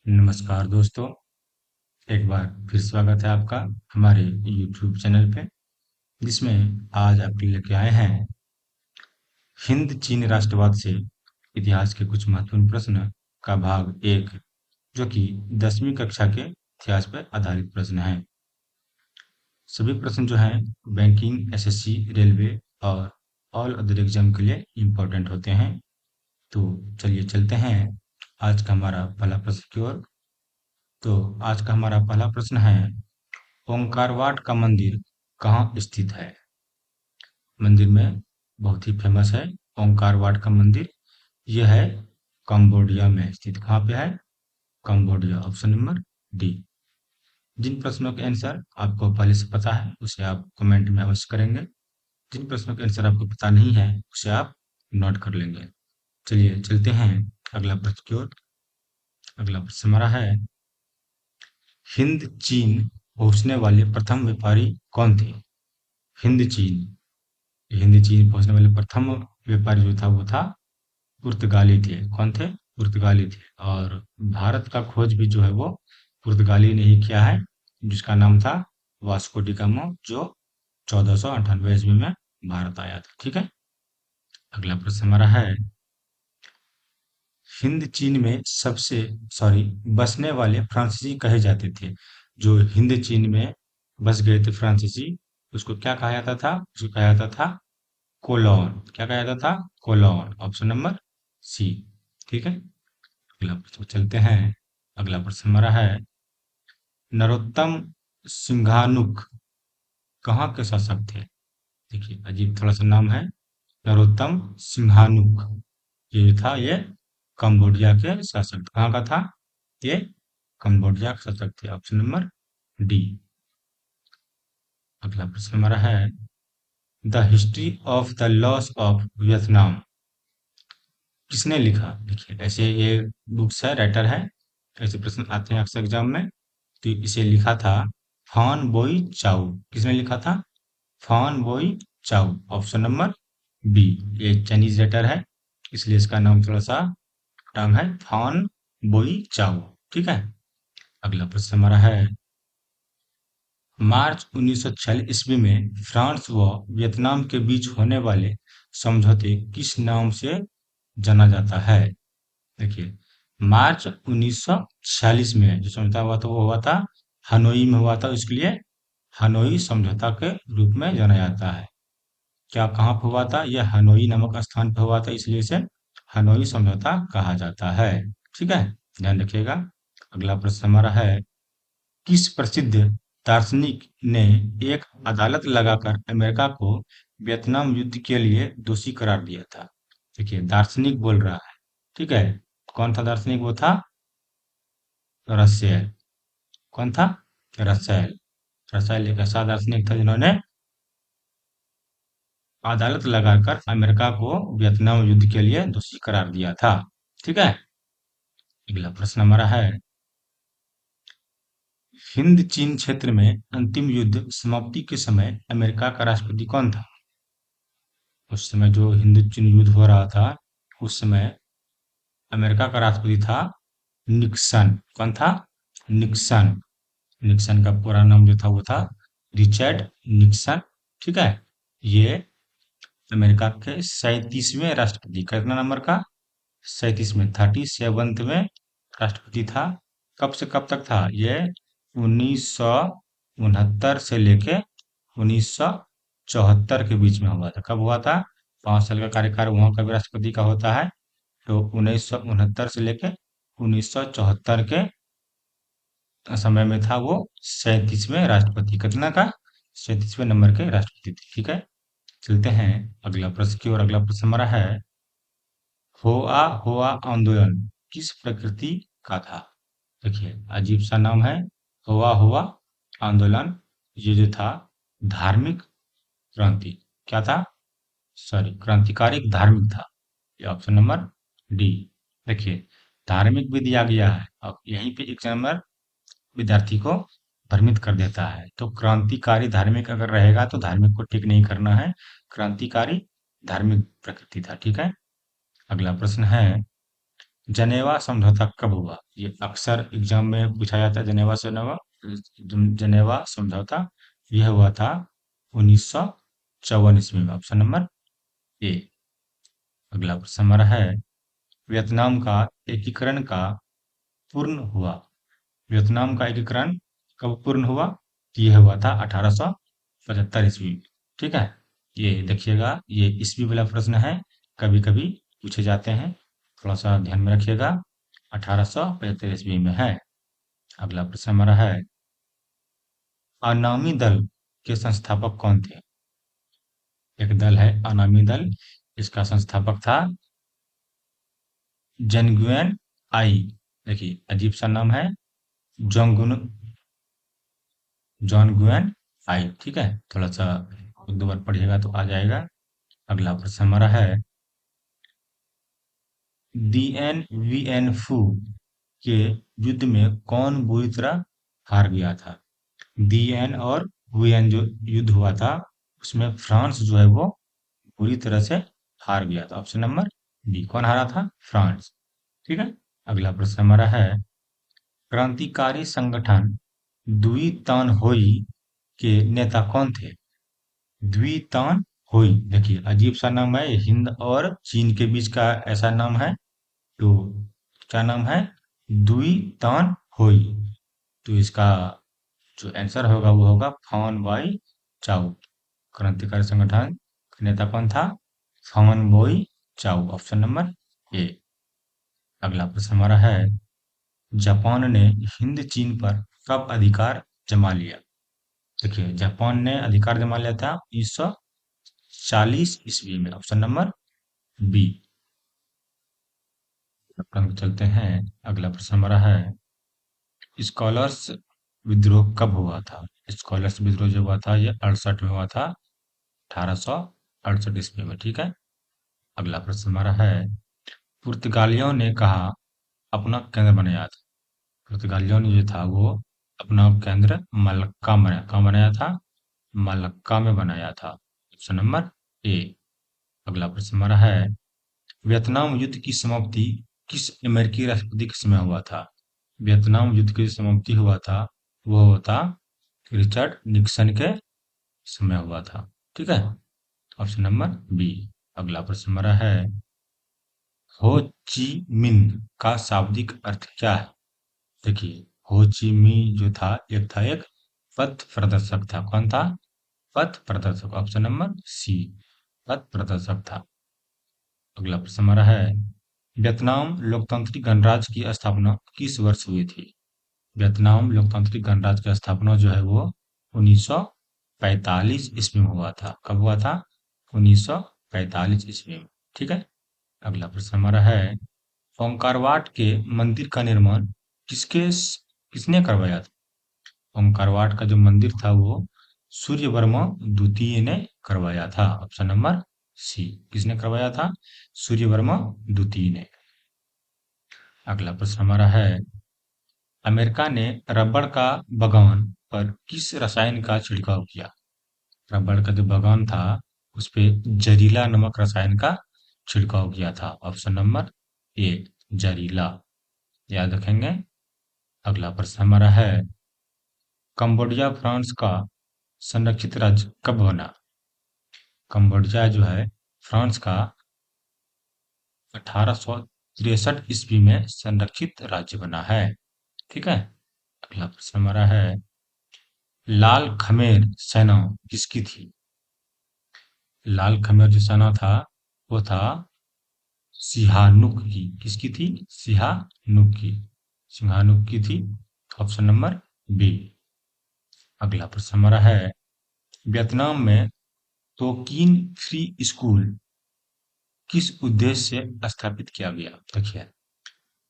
नमस्कार दोस्तों, एक बार फिर स्वागत है आपका हमारे YouTube चैनल पे, जिसमें आज आपके लिए लेके आए हैं हिंद चीन राष्ट्रवाद से इतिहास के कुछ महत्वपूर्ण प्रश्न का भाग एक, जो कि 10वीं कक्षा के इतिहास पर आधारित प्रश्न है। सभी प्रश्न जो हैं बैंकिंग, एसएससी, रेलवे और ऑल अदर एग्जाम के लिए इम्पोर्टेंट होते हैं। तो चलिए चलते हैं आज का हमारा पहला प्रश्न की ओर। तो आज का हमारा पहला प्रश्न है, ओंकारवाट का मंदिर कहाँ स्थित है? मंदिर में बहुत ही फेमस है ओंकारवाट का मंदिर। यह है कंबोडिया में स्थित। कहाँ पे है? कंबोडिया। Option number D. जिन प्रश्नों के आंसर आपको पहले से पता है उसे आप कमेंट में अवश्य करेंगे। जिन प्रश्नों के आंसर आपको पता नहीं है उसे आप नोट कर लेंगे। चलिए चलते हैं अगला प्रश्न की ओर। अगला प्रश्न हमारा है, हिंद चीन पहुंचने वाले प्रथम व्यापारी कौन थे? हिंद चीन हिंद चीन पहुंचने वाले प्रथम व्यापारी जो था वो था पुर्तगाली थे। कौन थे? पुर्तगाली थे। और भारत का खोज भी जो है वो पुर्तगाली ने ही किया है, जिसका नाम था वास्को डी गामा, जो 1498 ईस्वी में भारत आया था। ठीक है। अगला प्रश्न हमारा है, हिंद चीन में सबसे बसने वाले फ्रांसीसी कहे जाते थे। जो हिंद चीन में बस गए थे फ्रांसीसी, उसको क्या कहा जाता था? उसको कहा जाता था कोलोन। क्या कहा जाता था? कोलोन। Option number C. ठीक है। अगला प्रश्न चलते हैं। अगला प्रश्न हमारा है, नरोत्तम सिंघानुक कहाँ के शासक थे? देखिए अजीब थोड़ा सा नाम है, नरोत्तम सिंघानुक। ये था ये कंबोडिया के शासक। कहाँ का था ये? कंबोडिया के शासक थे। Option number D. अगला प्रश्न हमारा है, the history of the loss of Vietnam किसने लिखा? देखिए ऐसे ये बुक्स है, राइटर है, ऐसे प्रश्न आते हैं अक्सर एग्जाम में। तो इसे लिखा था फान बोई चाउ। किसने लिखा था? Phan Boi Chau. Option number B. ये चाइनीज राइटर है, इसलिए इसका नाम थोड़ा सा टर्म है, फान बोई चाउ। ठीक है। अगला प्रश्न हमारा है, मार्च 1946 ईस्वी में फ्रांस व वियतनाम के बीच होने वाले समझौते किस नाम से जाना जाता है? देखिए मार्च 1946 में जो समझौता हुआ था वो हुआ था हनोई में हुआ था, इसके लिए हनोई समझौता के रूप में जाना जाता है। क्या कहाँ पे हुआ था? यह हनोई नामक स्थान पे हुआ था, इसलिए इसे हनोई समझौता कहा जाता है। ठीक है, ध्यान रखिएगा। अगला प्रश्न हमारा है, किस प्रसिद्ध दार्शनिक ने एक अदालत लगाकर अमेरिका को वियतनाम युद्ध के लिए दोषी करार दिया था? देखिए दार्शनिक बोल रहा है। ठीक है, कौन था दार्शनिक? वो था रसेल। कौन था? रसेल। रसेल एक ऐसा दार्शनिक था जिन्होंने अदालत लगाकर अमेरिका को वियतनाम युद्ध के लिए दोषी करार दिया था। ठीक है। अगला प्रश्न हमारा है, हिंद चीन क्षेत्र में अंतिम युद्ध समाप्ति के समय अमेरिका का राष्ट्रपति कौन था? उस समय जो हिंद चीन युद्ध हो रहा था उस समय अमेरिका का राष्ट्रपति था निक्सन। कौन था? निक्सन। निक्सन का पूरा नाम जो था वो था रिचर्ड निक्सन। ठीक है। ये अमेरिका के 37वें राष्ट्रपति, कितना नंबर का? 37 में, 37th में राष्ट्रपति था। कब से कब तक था ये? 1969 से लेके 1974 के बीच में हुआ था। कब हुआ था? 5 साल का कार्यकाल वहां का भी राष्ट्रपति का होता है। तो 1969 से लेके 1974 के समय में था वो 37वें राष्ट्रपति। कितना का? 37वें नंबर के राष्ट्रपति थे। ठीक है। चलते हैं अगला प्रश्न की ओर। अगला प्रश्न हमारा है, होआ होआ आंदोलन किस प्रकृति का था? देखिए अजीब सा नाम है, होआ होआ आंदोलन। ये जो था धार्मिक क्रांति, क्या था? क्रांतिकारी धार्मिक था। ये ऑप्शन नंबर डी। देखिए धार्मिक भी दिया गया है और यहीं पे एक नंबर विद्यार्थी को भ्रमित कर देता है। तो क्रांतिकारी धार्मिक अगर रहेगा तो धार्मिक को टिक नहीं करना है, क्रांतिकारी धार्मिक प्रकृति था। ठीक है। अगला प्रश्न है, जनेवा समझौता कब हुआ? ये अक्सर एग्जाम में पूछा जाता है। जनेवा समझौता यह हुआ था 1954 ईस्वी में। Option number A. अगला प्रश्न हमारा है, वियतनाम का एकीकरण का पूर्ण हुआ। वियतनाम का एकीकरण कब पूर्ण हुआ? तो यह हुआ था 1875 ईस्वी में। ठीक है, ये देखिएगा, ये ईस्वी वाला प्रश्न है, कभी कभी पूछे जाते हैं, थोड़ा सा ध्यान में रखिएगा। 1875 ईस्वी में है। अगला प्रश्न हमारा है, अनामी दल के संस्थापक कौन थे? एक दल है अनामी दल, इसका संस्थापक था जनगुएन आई। देखिए अजीब सा नाम है, जोंगुन जॉन गुएन आई। ठीक है, थोड़ा सा एक दो बार पढ़िएगा तो आ जाएगा। अगला प्रश्न हमारा है, डीएन वीएन फू के युद्ध में कौन बुरी तरह हार गया था? डीएन और वीएन जो युद्ध हुआ था, उसमें फ्रांस जो है वो बुरी तरह से हार गया था। Option number B. कौन हारा था? फ्रांस। ठीक है, अगला प्रश्न हमारा है, क्रांतिकारी संगठन द्वितान होई के नेता कौन थे? द्वितान होई, देखिए अजीब सा नाम है, हिंद और चीन के बीच का ऐसा नाम है। तो क्या नाम है? द्वितान होई। तो इसका जो आंसर होगा वो होगा फॉन बाई चाउ। क्रांतिकारी संगठन का नेता कौन था? फॉन बोई चाउ। Option number A. अगला प्रश्न हमारा है, जापान ने हिंद चीन पर कब अधिकार जमा लिया? देखिए जापान ने अधिकार जमा लिया था 1940 ईस्वी में। Option number B. अपन चलते हैं, अगला प्रश्न हमारा है, स्कॉलर्स विद्रोह कब हुआ था? स्कॉलर्स विद्रोह जो हुआ था ये 68 में हुआ था, 1868 ईस्वी में। ठीक है, अगला प्रश्न हमारा है, पुर्तगालियों ने कहा अपना केंद्र बनाया था। पुर्तगालियों ने जो था वो अपना केंद्र मलक्का में, कहाँ बनाया था? मलक्का में बनाया था। Option number A. अगला प्रश्न हमारा है, वियतनाम युद्ध की समाप्ति किस अमेरिकी राष्ट्रपति के समय हुआ था? वियतनाम युद्ध की समाप्ति हुआ था वो हुआ था रिचर्ड निक्सन के समय हुआ था। ठीक है, ऑप्शन नंबर बी। अगला प्रश्न हमारा है, हो ची मिन्ह का शाब्दिक अर्थ क्या है? देखिए हो ची मिन्ह जो था एक पथ प्रदर्शक था। कौन था? पथ प्रदर्शक। ऑप्शन नंबर सी, पथ प्रदर्शक था। अगला प्रश्न हमारा है, वियतनाम लोकतांत्रिक गणराज्य की स्थापना किस वर्ष हुई थी? वियतनाम लोकतांत्रिक गणराज्य की स्थापना जो है वो 1945 ईस्वी में हुआ था। कब हुआ था? 1945 ईस्वी में। ठीक है, अगला प्रश्न हमारा है, ओंकारवाट के मंदिर का निर्माण किसने करवाया था? ओंकारवाट का जो मंदिर था वो सूर्यवर्मा द्वितीय ने करवाया था। Option number C. किसने करवाया था? सूर्यवर्मा द्वितीय ने। अगला प्रश्न हमारा है, अमेरिका ने रबड़ का बगान पर किस रसायन का छिड़काव किया? रबड़ का जो बगान था उस पे जहरीला नमक रसायन का छिड़काव किया था। ऑप्शन नंबर ए, जहरीला। याद रखेंगे। अगला प्रश्न हमारा है, कंबोडिया फ्रांस का संरक्षित राज्य कब बना? कंबोडिया जो है फ्रांस का 1863 ईस्वी में संरक्षित राज्य बना है। ठीक है, अगला प्रश्न हमारा है, लाल खमेर सेना किसकी थी? लाल खमेर जो सेना था वो था सिहानुक की। किसकी थी? सिहानुक की। सिंहानुक की थी। Option number B. अगला प्रश्न हमारा है, वियतनाम में तोकीन फ्री स्कूल किस उद्देश्य से स्थापित किया गया? देखिए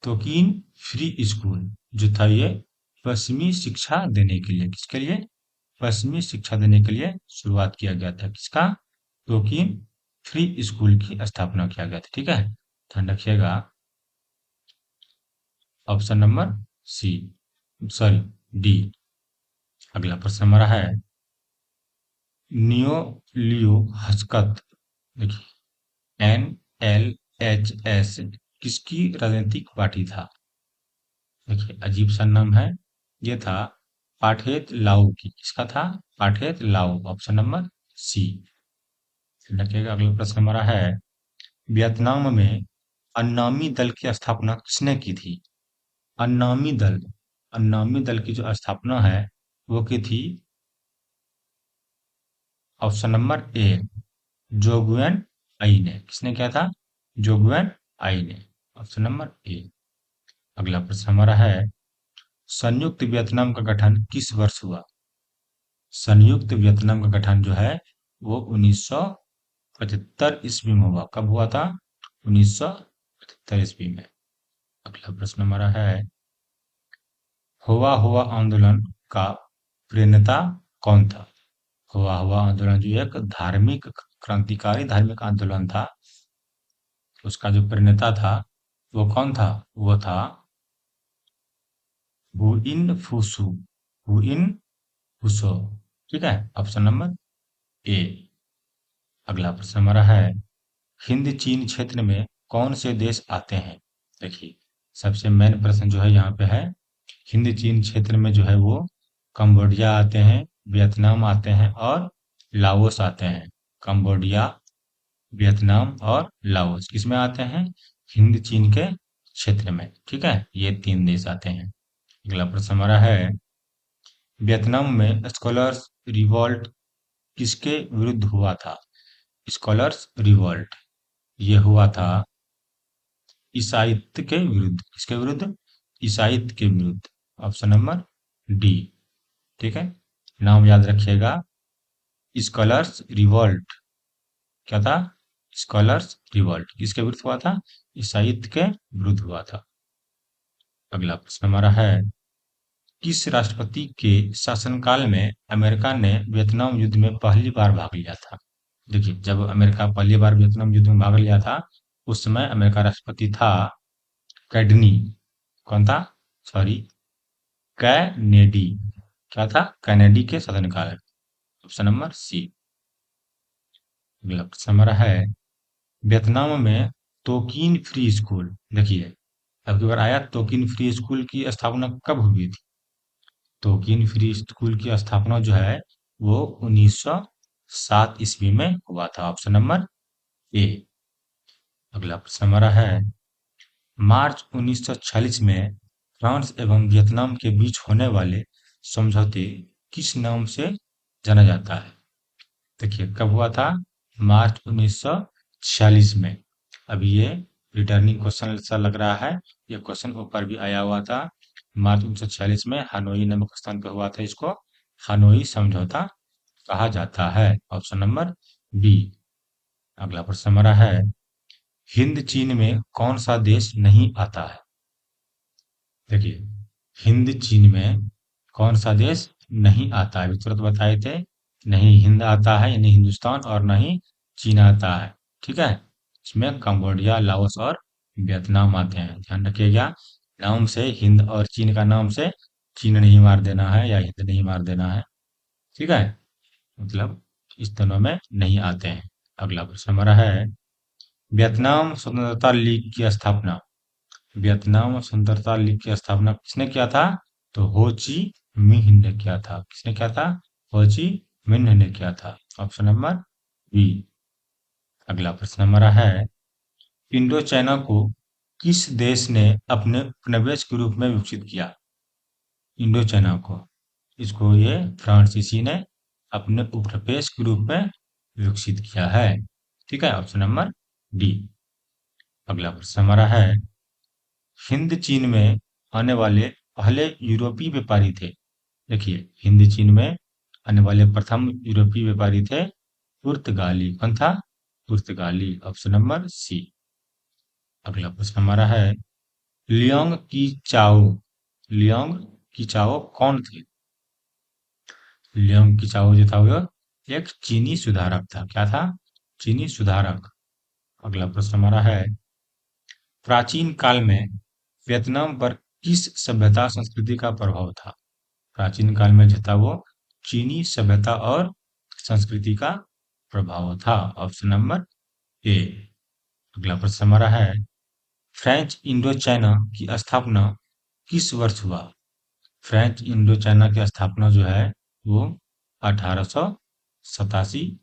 तोकीन फ्री स्कूल जो था ये पश्चिमी शिक्षा देने के लिए, किसके लिए? पश्चिमी शिक्षा देने के लिए शुरुआत किया गया था। किसका? तोकीन फ्री स्कूल की स्थापना किया गया था। ठीक है, ध्यान रखिएगा। Option number C, sorry D. अगला प्रश्न हमारा है, नियो लियो हचकत, देखिए NLHS किसकी राजनीतिक पार्टी था? देखिए अजीब सा नाम है। ये था पाठेत लाओ की। किसका था? Pathet Lao. Option number C. देखिएगा अगला प्रश्न हमारा है, वियतनाम में अन्नामी दल की स्थापना किसने की थी? अन्नामी दल। अन्नामी दल की जो स्थापना है वो की थी, ऑप्शन नंबर ए, जोगुएन आई ने। किसने किया था? जोगुएन आई ने। Option number A. अगला प्रश्न हमारा है, संयुक्त वियतनाम का गठन किस वर्ष हुआ? संयुक्त वियतनाम का गठन जो है वो 1975 ईस्वी में हुआ। कब हुआ था? 1975 ईस्वी में। अगला प्रश्न हमारा है, हुआ हुआ आंदोलन का प्रणेता कौन था? हुआ हुआ आंदोलन जो एक धार्मिक क्रांतिकारी धार्मिक आंदोलन था, उसका जो प्रणेता था वो कौन था? वो था हुइन फूसू। हुइन फूसो। ठीक है, ऑप्शन नंबर ए। अगला प्रश्न हमारा है, हिंद चीन क्षेत्र में कौन से देश आते हैं? देखिए सबसे मेन प्रश्न जो है यहाँ पे है, हिंद चीन क्षेत्र में जो है वो कंबोडिया आते हैं, वियतनाम आते हैं और लाओस आते हैं। कंबोडिया, वियतनाम और लाओस किसमें आते हैं? हिंद चीन के क्षेत्र में। ठीक है, ये 3 देश आते हैं। अगला प्रश्न हमारा है, वियतनाम में स्कॉलर्स रिवॉल्ट किसके विरुद्ध हुआ था? स्कॉलर्स रिवॉल्ट ये हुआ था ईसाईत्व के विरुद्ध। किसके विरुद्ध? ईसाईत्व के विरुद्ध। Option number D. ठीक है, नाम याद रखिएगा, स्कॉलर्स रिवॉल्ट। क्या था? स्कॉलर्स रिवॉल्ट किसके विरुद्ध हुआ था? ईसाईत्व के विरुद्ध हुआ था। अगला प्रश्न हमारा है, किस राष्ट्रपति के शासनकाल में अमेरिका ने वियतनाम युद्ध में पहली बार भाग लिया था? देखिए जब अमेरिका पहली बार वियतनाम युद्ध में भाग लिया था उस समय अमेरिका राष्ट्रपति था कैडनी। कौन था? Sorry, Kennedy. क्या था? कैनेडी के शासनकाल में। Option number C. अगला प्रश्न हमारा है, वियतनाम में तोकिन फ्री स्कूल, देखिए अब की बार आया, तोकिन फ्री स्कूल की स्थापना कब हुई थी? तोकिन फ्री स्कूल की स्थापना जो है वो 1907 ईस्वी में हुआ था। Option number A. अगला प्रश्न हमारा है, मार्च 1946 में फ्रांस एवं वियतनाम के बीच होने वाले समझौते किस नाम से जाना जाता है? देखिए कब हुआ था? मार्च 1946 में। अब ये रिटर्निंग क्वेश्चन सा लग रहा है, ये क्वेश्चन ऊपर भी आया हुआ था। मार्च 1946 में हनोई नामक स्थान पर हुआ था। इसको हनोई समझौता कहा जाता है। Option number B. अगला प्रश्न हमारा है, हिंद चीन में कौन सा देश नहीं आता है? देखिए हिंद चीन में कौन सा देश नहीं आता है? अभी तुरंत बताए थे, नहीं हिंद आता है यानी हिंदुस्तान, और नहीं चीन आता है। ठीक है, इसमें कंबोडिया, लाओस और वियतनाम आते हैं। ध्यान रखिएगा, नाम से हिंद और चीन का नाम से चीन नहीं मार देना है या हिंद नहीं मार देना है। ठीक है, मतलब इस दोनों में नहीं आते हैं। अगला प्रश्न हमारा है, वियतनाम स्वतंत्रता लीग की स्थापना, वियतनाम स्वतंत्रता लीग की स्थापना किसने किया था? तो हो ची मिन्ह ने किया था। किसने किया था? हो ची मिन्ह ने किया था। Option number B. अगला प्रश्न हमारा है, इंडो चाइना को किस देश ने अपने उपनिवेश के रूप में विकसित किया? इंडो चाइना को, इसको ये फ्रांसीसी ने अपने उपनिवेश के रूप में विकसित किया है। ठीक है, ऑप्शन नंबर डी। अगला प्रश्न हमारा है, हिंद चीन में आने वाले पहले यूरोपीय व्यापारी थे। देखिए हिंद चीन में आने वाले प्रथम यूरोपीय व्यापारी थे पुर्तगाली। कौन था? पुर्तगाली। Option number C. अगला प्रश्न हमारा है, लियोंग की चाओ, लियोंग की चाओ कौन थे? लियोंग की चाओ जो था वो एक चीनी सुधारक था। क्या था? चीनी सुधारक। अगला प्रश्न हमारा है, प्राचीन काल में वियतनाम पर किस सभ्यता संस्कृति का प्रभाव था? प्राचीन काल में जो था वो चीनी सभ्यता और संस्कृति का प्रभाव था। Option number A. अगला प्रश्न हमारा है, फ्रेंच इंडो चाइना की स्थापना किस वर्ष हुआ? फ्रेंच इंडो चाइना की स्थापना जो है वो 1887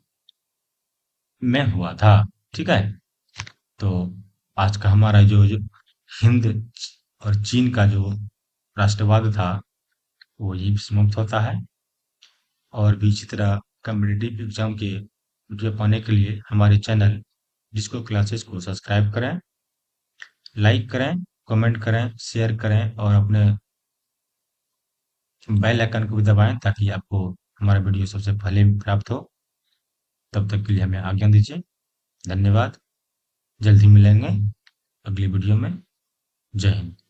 में हुआ था। ठीक है। तो आज का हमारा जो हिंद और चीन का जो राष्ट्रवाद था वो यही समाप्त होता है। और भी इसी तरह कम्पिटिटिव एग्जाम के वीडियो पाने के लिए हमारे चैनल डिस्को क्लासेस को सब्सक्राइब करें, लाइक करें, कमेंट करें, शेयर करें और अपने बेल आइकन को भी दबाएं ताकि आपको हमारा वीडियो सबसे पहले प्राप्त हो। तब तक के लिए हमें आज्ञा दीजिए। धन्यवाद। जल्द ही मिलेंगे अगली वीडियो में। जय हिंद।